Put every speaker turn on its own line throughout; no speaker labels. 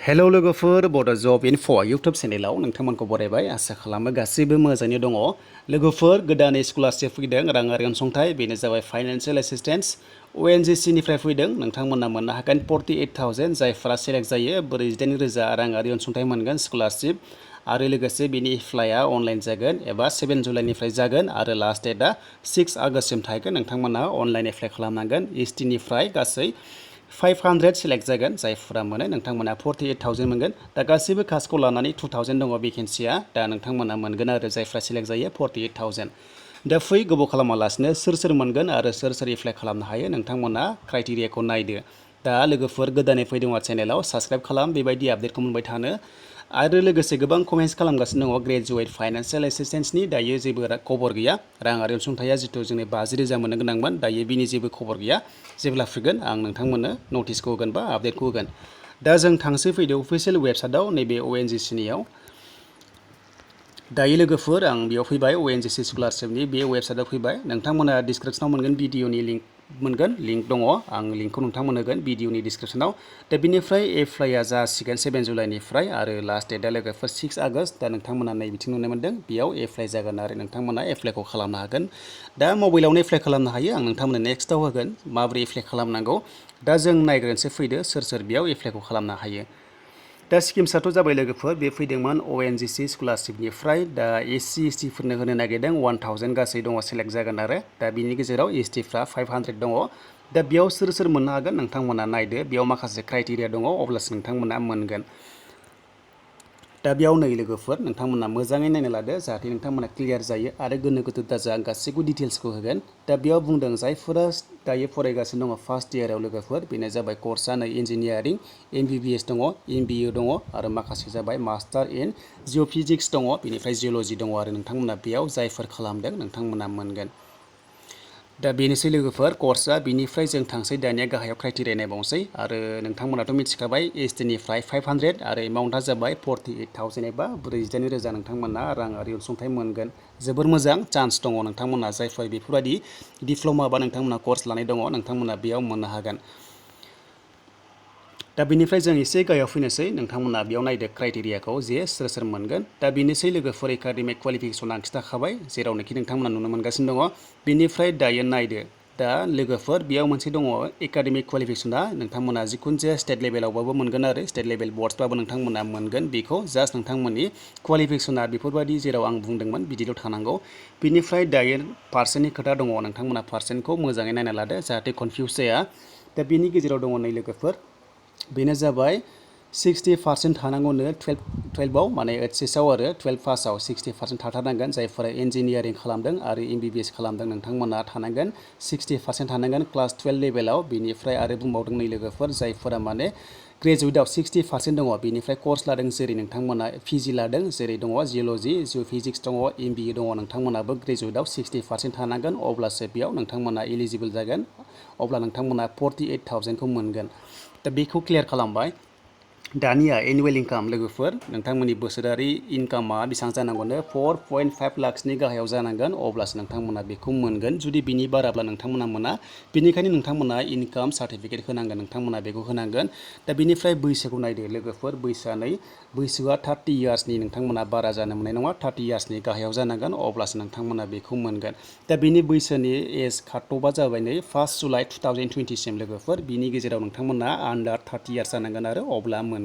hello लोगोफोर बड' जब enough' YouTube चेनेलाव नोंथांमोनखौ बरायबाय आसा खालामो गासैबो मोजाङैनो दङ लोगोफोर गोदानै स्कलारशिप फैदों राङारि अनसुंथाइ बेनो जाबाय फाइनान्सियेल एसिस्टेन्स ONGC निफ्राय फैदों नोंथांमोना मोननो हागोन 48,000 जायफोरा सेलेक्ट जायो 48,000 राङारि अनसुंथाइ मोनगोन स्कलारशिप आरो लोगोसे बेनि एप्लाइआ अनलाइन जागोन एबा 7 जुलाइनिफ्राय जागोन आरो लास्ट डेटआ 6 आगष्टसिम थागोन नोंथांमोना अनलाइन एप्लाइ खालामनांगोन ST निफ्राय गासै 500 सेलेक्ट जागोन जायफोरा मोनो नोंथांमोना 48,000 मोनगोन दा गासैबो कास्टखौ लानानै 2,000 दङ भेकेन्सिया दा नोंथांमोना मोनगोन आरो जायफ्रा सेलेक्ट जायो 48,000 दा फै गोबाव खालामालासिनो सोर मोनगोन आरो सोर एप्लाइ खालामनो हायो नोंथांमोना क्राइटेरियाखौ नायदो दा लोगोफोर गोदानै फैदों चेनेलाव साबस्क्राइब खालाम बेबायदि आपडेटखौ मोनबाय थानो आरो लोगोसे गोबां कमेन्ट्स खालामगासिनो दङ ग्रेजुवेट फाइनान्सियेल एसिस्टेन्सनि दायो जेबो खबर गैया राङारि अनसुंथाइया जितु जोंनि 50,000 मोननो गोनांमोन दायो बिनि जेबो खबर गैया जेब्ला फैगोन आं नोंथांमोननो नटिसखौ होगोन बा आपडेटखौ होगोन दा जों थांसै फैदो अफिसियेल वेबसाइटआव नैबे ONGC नियाव दायो लोगोफोर आं बेयाव फैबाय ONGC स्कलारशिपनि बे वेबसाइटआव फैबाय नोंथांमोना डिसक्रिपसनाव मोनगोन भिडिअनि लिंक मोनगोन लिंक दङ आं लिंकखौ नोंथांमोननो होगोन भिडिअनि डिसक्रिपसनाव दा बिनिफ्राय एप्लाइआ जासिगोन 7 जुलाइनिफ्राय आरो लास्ट डेटआ लोगोफोर 6 आगष्ट दा नोंथांमोना नै बिथिं नुनो मोनदों बेयाव एप्लाइ जागोन आरो नोंथांमोना एप्लाइखौ खालामनो हागोन दा मबाइलावनो एप्लाइ खालामनो हायो आं नोंथांमोननो नेक्स्टआव होगोन माबोरै एप्लाइ खालामनांगौ दा जों नायग्रोनोसै फैदो सोर बेयाव एप्लाइखौ खालामनो हायो दा स्किम्सआथ' जाबाय लोगोफोर बे फैदोंमोन ONGC स्कलारशिपनिफ्राय दा SC ST फोरनो होनो नागिरदों 1,000 गासै दङ सेलेक्ट जागोन आरो दा बिनि गेजेराव ST फ्रा 500 दङ दा बेयाव सोर मोननो हागोन नोंथांमोना नायदो बेयाव माखासे क्राइटेरिया दङ अब्लासो नोंथांमोना मोनगोन दा बेयाव नै लोगोफोर नोंथांमोना मोजाङै नायना लादो जाहाथे नोंथांमोना क्लियार जायो आरो गोनो गोथो दाजा आं गासैबो डिटेल्सखौ होगोन दा बेयाव बुंदों जायफोरा दायो फरायगासिनो दङ फार्स्ट इयाराव लोगोफोर बेनो जाबाय कर्सआ नै इन्जिनियारिं MBBS दङ MBA दङ आरो माखासे जाबाय मास्टार इन जिअ'फिजिक्स दङ बेनिफ्राय जिअ'लजि दङ आरो नोंथांमोना बेयाव जायफोर खालामदों नोंथांमोना मोनगोन दा बेनोसै लोगोफोर कर्सआ बिनिफ्राय जों थांसै दानिया गाहायाव क्राइटेरिया नायबावनोसै आरो नोंथांमोनाथ' मिथिखाबाय ST निफ्राय 500 आरो एमाउन्टआ जाबाय 48,000 एबा 48,000 नोंथांमोना राङारि अनसुंथाइ मोनगोन जोबोर मोजां चान्स दङ नोंथांमोना जायफोर बेफोरबायदि डिप्ल'मा बा नोंथांमोना कर्स लानाय दङ नोंथांमोना बेयाव मोननो हागोन दा बेनिफ्राय जों एसे गाहायाव फैनोसै नोंथांमोना बेयाव नायदो क्राइटेरियाखौ जे सोर मोनगोन दा बेनोसै लोगोफोर एकाडेमिक क्वालिफिकेसन आं खिथाखाबाय जेरावनोखि नोंथांमोना नुनो मोनगासिनो दङ बेनिफ्राय दायो नायदो दा लोगोफोर बेयाव मोनसे दङ एकाडेमिक क्वालिफिकेसना नोंथांमोना जिखुनु जाया स्टेट लेभेलावबाबो मोनगोन आरो स्टेट लेभेल बर्डसबाबो नोंथांमोना मोनगोन बेखौ जास्ट नोंथांमोननि क्वालिफिकेसना बेफोरबायदि जेराव आं बुंदोंमोन बिदिल' थानांगौ बिनिफ्राय दायो पार्सेन्टनि खोथा दङ नोंथांमोना पार्सेन्टखौ मोजाङै नायना लादो जाहाथे कनफिउस जाया दा बिनि गेजेराव दङ नै लोगोफोर बेनो जाबाय 60% थानांगौनो 12आव माने HSआव आरो 12 पासआव 60% थाथारनांगोन जायफोरा इन्जिनियारिं खालामदों आरो MBBS खालामदों नोंथांमोना थानांगोन 60% थानांगोन क्लास 12 लेभेलाव बिनिफ्राय आरो बुंबावदों नै लोगोफोर जायफोरा माने ग्रेजुवेटआव 60% दङ बिनिफ्राय कर्स लादों जेरै नोंथांमोना PG लादों जेरै दङ जिअ'लजि जिअ'फिजिक्स दङ MBA दङ नोंथांमोनाबो ग्रेजुवेटआव 60% थानांगोन अब्लासो बेयाव नोंथांमोना एलिजिबोल जागोन अब्ला नोंथांमोना 48,000खौ मोनगोन दा बेखौ क्लियार खालामबाय दानिया एनुवेल इनकाम लोगोफोर नोंथांमोननि बोसोरारि इनकामा बेसेबां जानांगौनो 4.5 लाखसनि गाहायाव जानांगोन अब्लासो नोंथांमोना बेखौ मोनगोन जुदि बिनि बाराब्ला नोंथांमोना मोना बेनिखायनो नोंथांमोना इनकाम सार्टिफिकेट होनांगोन नोंथांमोना बेखौ होनांगोन दा बिनिफ्राय बैसोखौ नायदो लोगोफोर बैसोआ 30 इयार्सनि नोंथांमोना बारा जानो मोननाय नङा 30 इयार्सनि गाहायाव जानांगोन अब्लासो नोंथांमोना बेखौ मोनगोन दा बिनि बैसोनि एज काटअफआ जाबाय नै 1 जुलाइ 2020 सिम लोगोफोर बिनि गेजेराव नोंथांमोना आन्डार 30 इयार्स जानांगोन आरो अब्ला मोनगोन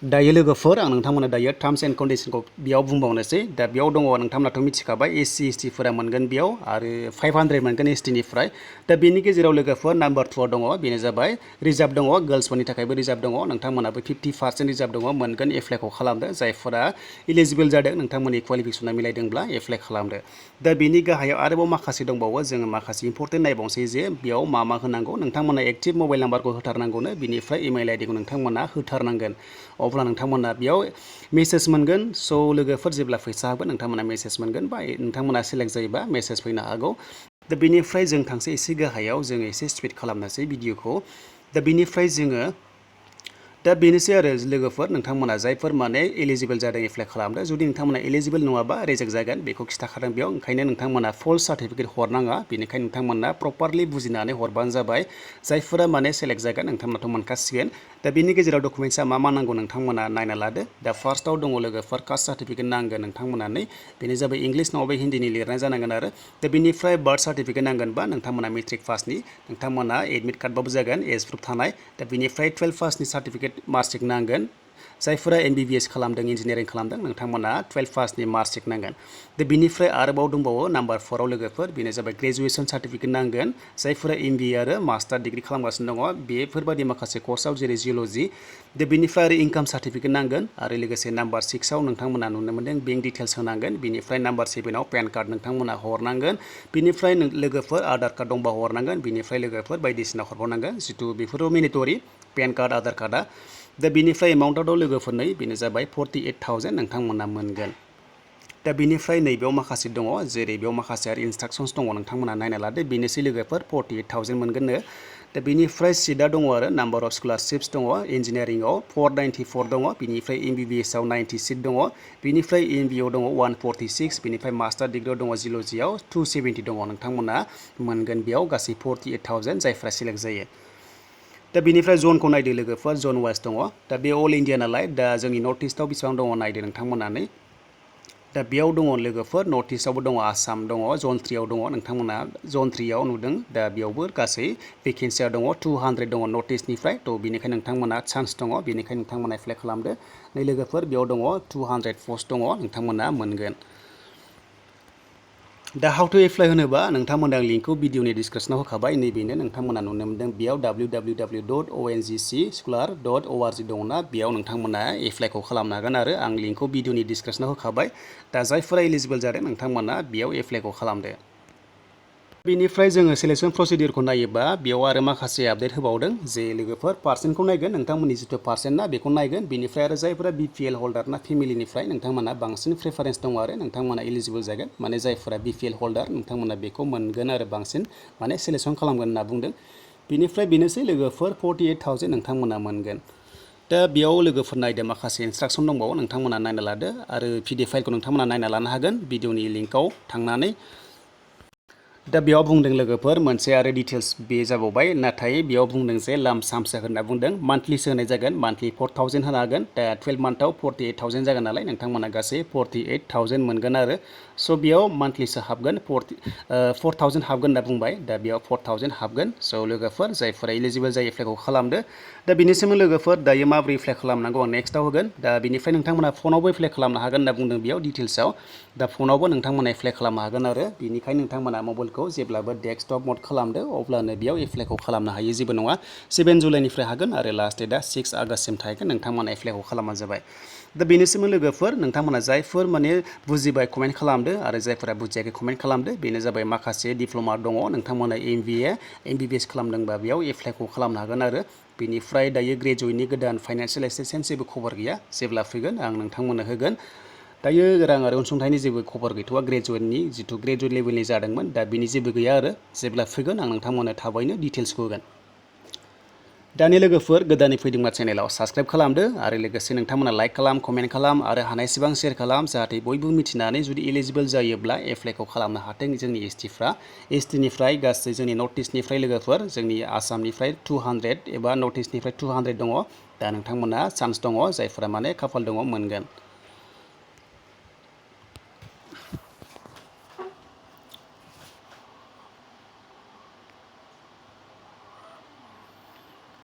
दायो लोगोफोर आं नोंथांमोना दायो टार्म्स एन्ड कन्डिशनखौ बेयाव बुंबावनोसै दा बेयाव दङ नोंथांमोनाथ' मिथिखाबाय SC ST फोरा मोनगोन बेयाव आरो 500 मोनगोन ST निफ्राय दा बेनि गेजेराव लोगोफोर नाम्बार 2 दङ बेनो जाबाय रिजार्भ दङ गार्ल्सफोरनि थाखायबो रिजार्भ दङ नोंथांमोनाबो 50% रिजार्भ दङ मोनगोन एप्लाइखौ खालामदो जायफोरा इलिजिबोल जादों नोंथांमोननि क्वालिफिकेसना मिलायदोंब्ला एप्लाइ खालामदो दा बेनि गाहायाव आरोबाव माखासे दंबावो जोङो माखासे इम्पर्टेन्ट नायबावनोसै जे बेयाव मा होनांगौ नोंथांमोना एक्टिभ मबाइल नाम्बारखौ होथारनांगौनो बिनिफ्राय इमेल आइडिखौ नोंथांमोना होथारनांगोन अब्ला नोंथांमोना बेयाव मेसेज मोनगोन स' लोगोफोर जेब्ला फैसा हाबगोन नोंथांमोना मेसेज मोनगोन बा नोंथांमोना सेलेक्ट जायोबा मेसेज फैनो हागौ दा बेनिफ्राय जों थांसै एसे गाहायाव जोङो एसे स्पिड खालामनोसै भिडिअखौ दा बेनिफ्राय जोङो दा बेनोसै आरो लोगोफोर नोंथांमोना जायफोर माने एलिजिबल जादों एप्लाइ खालामदों जुदि नोंथांमोना एलिजिबल नङाबा रिजेक्ट जागोन बेखौ खिथाखादों बेयाव ओंखायनो नोंथांमोना फल्स सार्टिफिकेट हरनाङा बेनिखायनो नोंथांमोना प्रपारलि बुजिनानै हरबानो जाबाय जायफोरा माने सेलेक्ट जागोन नोंथांमोनाथ' मोनखासिगोन दा बेनि गेजेराव डकुमेन्ट्सा मा नांगौ नोंथांमोना नायना लादो दा फार्स्टआव दङ लोगोफोर कास्ट सार्टिफिकेट नांगोन नोंथांमोनानै बेनो जाबाय इंलिस नङाबा हिन्दीनि लिरनाय जानांगोन आरो दा बेनिफ्राय बार्थ सार्टिफिकेट नांगोनबा नोंथांमोना मेट्रिक पासनि नोंथांमोना एडमिट कार्डबाबो जागोन एज प्रुफ थानाय दा बेनिफ्राय 12 पासनि सार्टिफिकेट मार्कशीट नांगोन जायफोरा MBBS खालामदों इन्जिनियारिं खालामदों नोंथांमोना 12 पासनि मार्कशीट नांगोन दा बेनिफ्राय आरोबाव दंबावो नाम्बार 4आव लोगोफोर बेनो जाबाय ग्रेजुवेसन सार्टिफिकेट नांगोन जायफोरा MBA आरो मास्टार डिग्री खालामगासिनो दङ बेफोरबायदि माखासे कर्सआव जेरै जिअल'जि दा बेनिफ्राय आरो इनकाम सार्टिफिकेट नांगोन आरो लोगोसे नाम्बार 6आव नोंथांमोना नुनो मोनदों बेंक डिटेल्स होनांगोन बेनिफ्राय नाम्बार 7आव पेन कार्ड नोंथांमोना हरनांगोन बेनिफ्राय लोगोफोर आधार कार्ड दंबा हरनांगोन बेनिफ्राय लोगोफोर बायदिसिना हरबावनांगोन जितु बेफोरो मेन्डेटरि पेन कार्ड आधार कार्डआ दा बेनिफ्राय एमाउन्टआ दं लोगोफोरनै बेनो जाबाय 48,000 नोंथांमोना मोनगोन दा बेनिफ्राय नैबेयाव माखासे दङ जेरै बेयाव माखासे आरो इन्सट्राक्सन्स दङ नोंथांमोना नायना लादो बेनोसै लोगोफोर 48,000 मोनगोननो दा बेनिफ्राय सिटआ दङ आरो नाम्बार अफ स्कलारशिप्स दङ इन्जिनियारिंआव 494 दङ बेनिफ्राय MBBSआव 90 सिट दङ बेनिफ्राय MBAआव दङ 146 बेनिफ्राय मास्टार डिग्रिआव दङ जिअल'जिआव 270 दङ नोंथांमोना मोनगोन बेयाव गासै 48,000 जायफ्रा सिलेक्ट जायो दा बेनिफ्राय जनखौ नायदो लोगोफोर जन वाइस दङ दा बे अल इन्डिया नालाय दा जोंनि नर्थ इस्टआव बेसेबां दङ नायदो नोंथांमोनानै दा बेयाव दङ लोगोफोर नर्थ इस्टआवबो दङ आसाम दङ जन 3आव दङ नोंथांमोना जन 3आव नुदों दा बेयावबो गासै भेकेन्सिया दङ 200 दङ नर्थ इस्टनिफ्राय थ' बेनिखायनो नोंथांमोना चान्स दङ बेनिखायनो नोंथांमोना एप्लाइ खालामदो नै लोगोफोर बेयाव दङ 200 पस्ट दङ नोंथांमोना मोनगोन दा हाउ टु एप्लाइ होनोबा नोंथांमोना लिंकखौ भिडिअनि डिसक्रिपसनाव होखाबाय नैबेनो नोंथांमोना नुनो मोनदों बेयाव www.ongcscholar.org दङना बेयाव नोंथांमोना एप्लाइखौ खालामनो हागोन आरो आं लिंकखौ भिडिअनि डिसक्रिपसनाव होखाबाय दा जायफोरा एलिजिबल जादों नोंथांमोना बेयाव एप्लाइखौ खालामदो बेनिफ्राय जोङो सिलेक्शन प्रसिडिउरखौ नायोबा बेयाव आरो माखासे आपडेट होबावदों जे लोगोफोर पार्सेन्टखौ नायगोन नोंथांमोननि जिथु पार्सेन्ट ना बेखौ नायगोन बेनिफ्राय आरो जायफोरा BPL हल्डार ना फेमिलिनिफ्राय नोंथांमोना बांसिन प्रेफारेन्स दङ आरो नोंथांमोना एलिजिबल जागोन माने जायफोरा BPL हल्डार नोंथांमोना बेखौ मोनगोन आरो बांसिन माने सिलेक्शन खालामगोन होनना बुंदों बेनिफ्राय बेनोसै लोगोफोर 48,000 नोंथांमोना मोनगोन दा बेयाव लोगोफोर नायदो माखासे इन्सट्राक्सन दंबावो नोंथांमोना नायना लादो आरो PDF फाइलखौ नोंथांमोना नायना लानो हागोन भिडिअनि लिंकआव थांनानै दा बेयाव बुंदों लोगोफोर मोनसे आरो डिटेल्स बे जाबावबाय नाथाय बेयाव बुंदों जे लाम सामसो होनना बुंदों मान्थलिसो होनाय जागोन मान्थलि 4,000 होनो हागोन दा 12 मान्थआव 48,000 जागोन नालाय नोंथांमोना गासै 48,000 मोनगोन आरो स' बेयाव मान्थलिसो हाबगोन 4,000 हाबगोन होनना बुंबाय दा बेयाव 4,000 हाबगोन स' लोगोफोर जायफोरा एलिजिबल जायो एप्लाइखौ खालामदो दा बेनि सोमोन्दै लोगोफोर दायो माबोरै एप्लाइ खालामनांगौ आं नेक्स्टआव होगोन दा बेनिफ्राय नोंथांमोना फनावबो एप्लाइ खालामनो हागोन होनना बुंदों बेयाव डिटेल्सआव दा फनावबो नोंथांमोना एप्लाइ खालामनो हागोन आरो बेनिखायनो नोंथांमोना मबाइलखौ जेब्लाबो डेस्कटप मड खालामदो अब्लानो बेयाव एप्लाइखौ खालामनो हायो जेबो नङा 7 जुलाइनिफ्राय हागोन आरो लास्ट डेटआ 6 आगष्टसिम थाहैगोन नोंथांमोना एप्लाइखौ खालामबानो जाबाय दा बेनोसैमोन लोगोफोर नोंथांमोना जायफोर माने बुजिबाय कमेन्ट खालामदो आरो जायफोरा बुजियाखै कमेन्ट खालामदो बेनो जाबाय माखासे डिप्ल'मा दङ नोंथांमोना MBA MBBS खालामदोंबा बेयाव एप्लाइखौ खालामनो हागोन आरो बेनिफ्राय दायो ग्रेजुवेटनि गोदान फाइनान्सियेल एसिस्टेन्स जेबो खबर गैया जेब्ला फैगोन आं नोंथांमोननो होगोन दायो रां आरो अनसुंथाइनि जेबो खबर गैथ'वा ग्रेजुवेटनि जिथु ग्रेजुवेट लेभेलनि जादोंमोन दा बिनि जेबो गैया आरो जेब्ला फैगोन आं नोंथांमोननो थाबैनो डिटेल्सखौ होगोन दानि लोगोफोर गोदानै फैदोंबा चेनेलाव साबस्क्राइब खालामदो आरो लोगोसे नोंथांमोना लाइक खालाम कमेन्ट खालाम आरो हानायसेबां शेयार खालाम जाहाथे बयबो मिथिनानै जुदि एलिजिबल जायोब्ला एप्लाइखौ खालामनो हाथों जोंनि STनिफ्राय गासै जोंनि नर्थ इस्टनिफ्राय लोगोफोर जोंनि आसामनिफ्राय 200 एबा नर्थ इस्टनिफ्राय 200 दङ दा नोंथांमोना चान्स दङ जायफोरा माने खाफाल दङ मोनगोन